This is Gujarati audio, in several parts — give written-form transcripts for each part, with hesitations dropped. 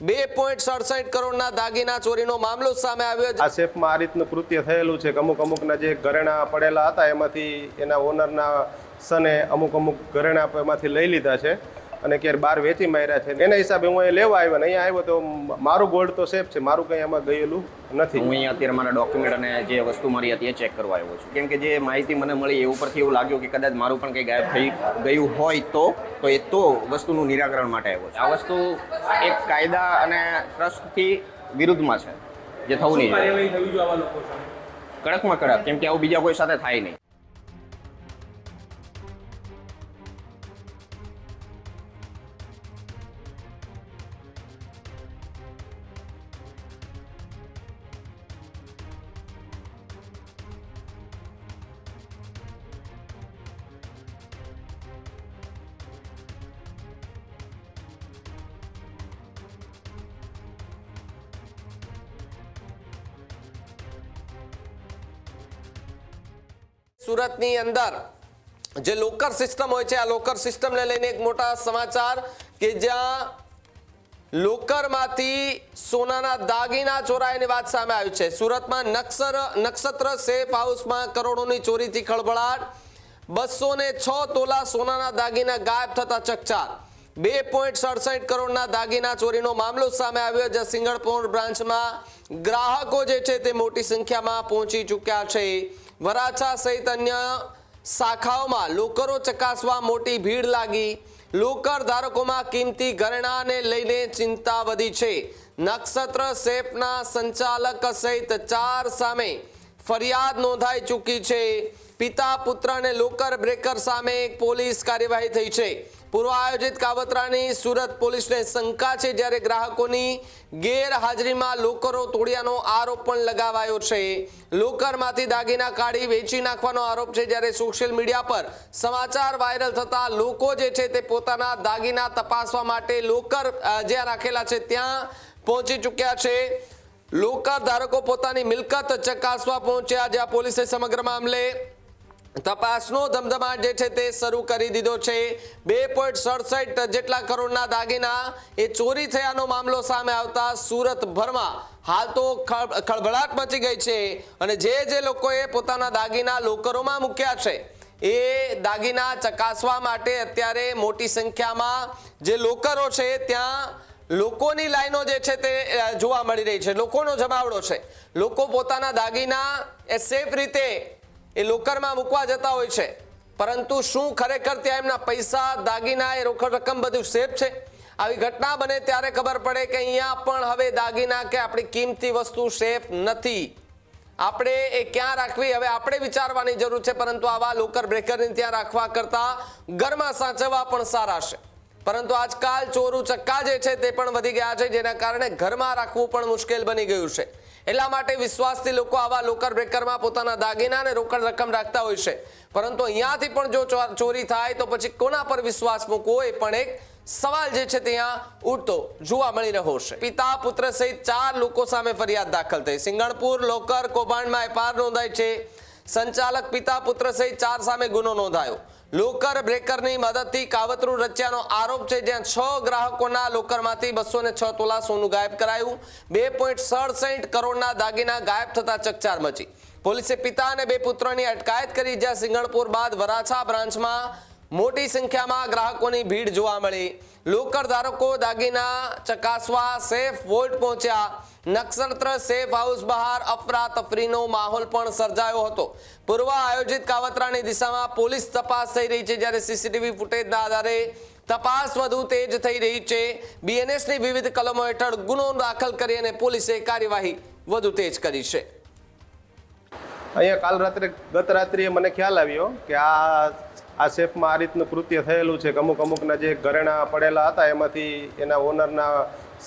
2.67 કરોડના દાગીના ચોરીનો મામલો સામે આવ્યો છે। આ સેફમાં આ રીતનું કૃત્ય થયેલું છે કે અમુકના જે ઘરેણા પડેલા હતા એમાંથી એના ઓનરના સને અમુક ઘરેણા એમાંથી લઈ લીધા છે અને ક્યારે બહાર વેચી માર્યા છે। એના હિસાબે હું અહીંયા લેવા આવ્યો ને અહીંયા આવ્યો તો મારું ગોલ્ડ તો સેફ છે, મારું કંઈ એમાં ગયેલું નથી। હું અહીંયા અત્યારે મારા ડોક્યુમેન્ટ અને જે વસ્તુ મારી હતી એ ચેક કરવા આવ્યો છું, કેમ કે જે માહિતી મને મળી એ ઉપરથી એવું લાગ્યું કે કદાચ મારું પણ કંઈ ગાયબ થઈ ગયું હોય તો વસ્તુનું નિરાકરણ માટે આવ્યો છે। આ વસ્તુ એક કાયદા અને ટ્રસ્ટથી વિરુદ્ધમાં છે, જે થવું નહીં જોઈએ। કડકમાં કડક, કેમ કે આવું બીજા કોઈ સાથે થાય નહીં। સુરતની અંદર જે લોકર સિસ્ટમ હોય છે, આ લોકર સિસ્ટમને લઈને એક મોટા સમાચાર કે જ્યાં લોકરમાંથી સોનાના દાગીના ચોરાયાની વાત સામે આવી છે। સુરતમાં નક્ષત્ર સેફ હાઉસમાં કરોડોની ચોરીથી ખળભળાટ। 206 તોલા સોનાના દાગીના ગાયબ થતા ચકચાર। 2.67 કરોડના દાગીના ચોરીનો મામલો સામે આવ્યો, જ્યાં સિંગણપુર બ્રાન્ચમાં ગ્રાહકો જે છે તે મોટી સંખ્યામાં પહોંચી ચૂક્યા છે। વરાછા સહિત અન્ય શાખાઓમાં લોકરો ચકાસવા મોટી ભીડ લાગી। લોકર ધારકોમાં કિંમતી ઘરેણાને લઈને ચિંતા વધી છે। નક્ષત્ર સેફના સંચાલક સહિત 4 સામે ફરિયાદ નોંધાઈ ચૂકી છે। પિતા પુત્ર અને લોકર બ્રેકર સામે એક પોલીસ કાર્યવાહી થઈ છે। પૂર્વ આયોજિત કાવતરાની સુરત પોલીસને શંકા છે, જ્યારે ગ્રાહકોની ગેરહાજરીમાં લોકરો તોડ્યાનો આરોપ પણ લગાવાયો છે। લોકરમાંથી દાગીના કાઢી વેચી નાખવાનો આરોપ છે, જ્યારે સોશિયલ મીડિયા પર સમાચાર વાયરલ થતા લોકો જે છે તે પોતાના દાગીના તપાસવા માટે લોકર જ્યાં રાખેલા છે ત્યાં પહોંચી ચૂક્યા છે। લોકર ધારકો પોતાની મિલકત ચકાસવા પહોંચ્યા, જ્યાં પોલીસે સમગ્ર મામલે તપાસનો ધમધમાટ જે છે તે શરૂ કરી દીધો છે। 2.67 જેટલા કરોડના દાગીના એ ચોરી થયાનો મામલો સામે આવતા સુરતભરમાં હાલ તો ખળભળાટ મચી ગઈ છે અને જે લોકોએ પોતાના દાગીના લોકરોમાં મૂક્યા છે એ દાગીના ચકાસવા માટે અત્યારે મોટી સંખ્યામાં જે લોકરો છે ત્યાં લોકોની લાઈનો જે છે તે જોવા મળી રહી છે। લોકોનો જમાવડો છે। લોકો પોતાના દાગીના એ સેફ રીતે એ લોકરમાં મૂકવા જતા હોય છે, પરંતુ શું ખરેખર ત્યાં એમના પૈસા, દાગીના, એ રોકડ રકમ બધું સેફ છે? આવી ઘટના બને ત્યારે ખબર પડે કે અહીંયા પણ હવે દાગીના કે આપણી કિંમતી વસ્તુ સેફ નથી। આપણે એ ક્યાં રાખવી હવે આપણે વિચારવાની જરૂર છે, પરંતુ આવા લોકર બ્રેકરને ત્યાં રાખવા કરતાં ઘરમાં સાચવવા પણ સારા છે। પરંતુ આજકાલ ચોરું ચક્કા જે છે તે પણ વધી ગયા છે, જેના કારણે ઘરમાં રાખવું પણ મુશ્કેલ બની ગયું છે। એટલા માટે વિશ્વાસથી લોકો આવા લોકર બ્રેકરમાં પોતાના દાગીના અને રોકડ રકમ રાખતા હોય છે, પરંતુ અહીંયાથી પણ જો ચોરી થાય તો પછી કોના પર વિશ્વાસ મૂકવો એ પણ એક સવાલ જે છે ત્યાં ઉઠતો જોવા મળી રહ્યો છે। પિતા પુત્ર સહિત 4 લોકો સામે ફરિયાદ દાખલ થઈ। સિંગણપુર લોકર કૌભાંડમાં એફઆઈઆર નોંધાઈ છે। સંચાલક પિતા પુત્ર સહિત 4 સામે ગુનો નોંધાયો। લોકર બ્રેકરની મદદથી કાવતરું રચ્યાનો આરોપ છે, જ્યાં 6 ગ્રાહકોના લોકરમાંથી 206 તોલા સોનું ગાયબ કરાયું। 2.67 કરોડના દાગીના ગાયબ થતા ચકચાર મચી। પોલીસે પિતા અને 2 પુત્રોની અટકાયત કરી, જ્યાં સિંગણપુર બાદ વરાછા બ્રાન્ચમાં મોટી સંખ્યામાં ગ્રાહકોની ભીડ જોવા મળી। લોકર ધારકો દાગીના ચકાસવા સેફ વોલ્ટ પહોંચ્યા। નક્ષત્ર સેફ હાઉસ બહાર અફરાતફરીનો માહોલ પણ સર્જાયો હતો। પૂર્વ આયોજિત કાવતરાની દિશામાં પોલીસ તપાસ થઈ રહી છે, જ્યારે સીસીટીવી ફૂટેજના આધારે તપાસ વધુ તેજ થઈ રહી છે। બીએનએસની વિવિધ કલમો હેઠળ ગુનો દાખલ કરી અને પોલીસે કાર્યવાહી વધુ તેજ કરી છે। અહીંયા ગત રાત્રિએ મને ખ્યાલ આવ્યો કે આ સેફમાં આ રીતનું કૃત્ય થયેલું છે કે અમુકના જે ઘરેણા પડેલા હતા એમાંથી એના ઓનરના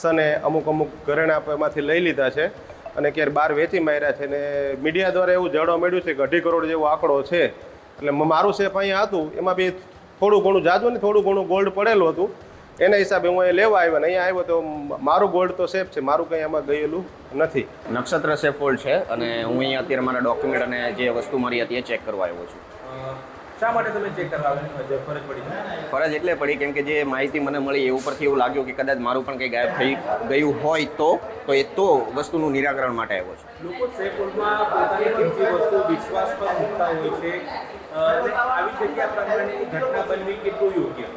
સને અમુક ઘરેણા એમાંથી લઈ લીધા છે અને ક્યારે બહાર વેચી માર્યા છે। ને મીડિયા દ્વારા એવું જાણવા મળ્યું છે કે 2.5 કરોડ જેવો આંકડો છે। એટલે મારું સેફ અહીંયા હતું, એમાં બી થોડું ઘણું જાજુ ને થોડું ઘણું ગોલ્ડ પડેલું હતું। એના હિસાબે હું અહીંયા લેવા આવ્યો ને અહીંયા આવ્યો તો મારું ગોલ્ડ તો સેફ છે, મારું કંઈ એમાં ગયેલું નથી। નક્ષત્ર સેફ ગોલ્ડ છે અને હું અહીંયા અત્યારે મારા ડોક્યુમેન્ટ અને જે વસ્તુ મારી હતી એ ચેક કરવા આવ્યો છું। શા માટે તમે ચેક કરવા ફરજ પડી? ફરજ એટલે પડી કેમ કે જે માહિતી મને મળી એ ઉપરથી એવું લાગ્યું કે કદાચ મારું પણ કંઈ ગાયબ થઈ ગયું હોય તો એ તો વસ્તુનું નિરાકરણ માટે આવ્યો છે. લોકો સેફમાં પોતાની કિંમતી વસ્તુ વિશ્વાસ પર મૂકતા હોય છે અને આવી જગ્યા પ્રમાણેની ઘટના બનવી કેટલું યોગ્ય?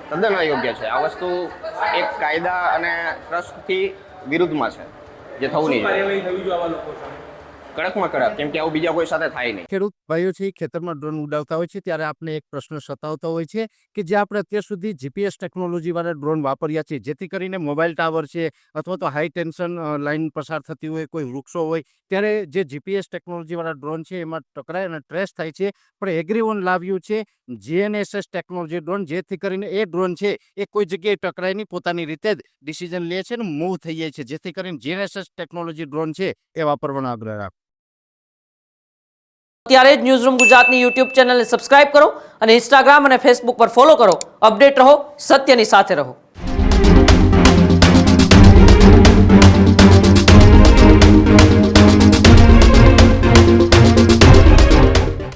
તદ્દન અયોગ્ય છે. આ વસ્તુ એક કાયદા અને ટ્રસ્ટથી વિરુદ્ધમાં છે, જે થવું નહીં જોઈએ. કાર્યવાહી થવી જોઈએ આવા લોકો સામે. કડકમાં કડક, કેમ કે આવું બીજા કોઈ સાથે થાય નહીં. ખેડૂત ભાઈઓ છે ખેતરમાં ડ્રોન ઉડાવતા હોય છે ત્યારે આપણે એક પ્રશ્ન સતાવતો હોય છે કે જે આપણે અત્યાર સુધી જીપીએસ ટેકનોલોજી વાળા ડ્રોન વાપર્યા છે, જેથી કરીને મોબાઈલ ટાવર છે અથવા તો હાઈ ટેન્શન લાઈન પસાર થતી હોય, કોઈ વૃક્ષો હોય, ત્યારે જે જીપીએસ ટેકનોલોજી વાળા ડ્રોન છે એમાં ટકરાય અને ટ્રેસ થાય છે. પણ એગ્રીવન લાવ્યું છે GNSS ટેકનોલોજી ડ્રોન, જેથી કરીને એ ડ્રોન છે એ કોઈ જગ્યાએ ટકરાય નહીં, પોતાની રીતે જ ડિસિઝન લે છે અને મૂવ થઈ જાય છે, જેથી કરીને GNSS ટેકનોલોજી ડ્રોન છે એ વાપરવાનો આગ્રહ રાખો. અત્યારે જ ન્યૂઝરૂમ ગુજરાતની યુટ્યુબ ચેનલને સબસ્ક્રાઇબ કરો અને ઇન્સ્ટાગ્રામ અને ફેસબુક પર ફોલો કરો. અપડેટ રહો, સત્યની સાથે રહો.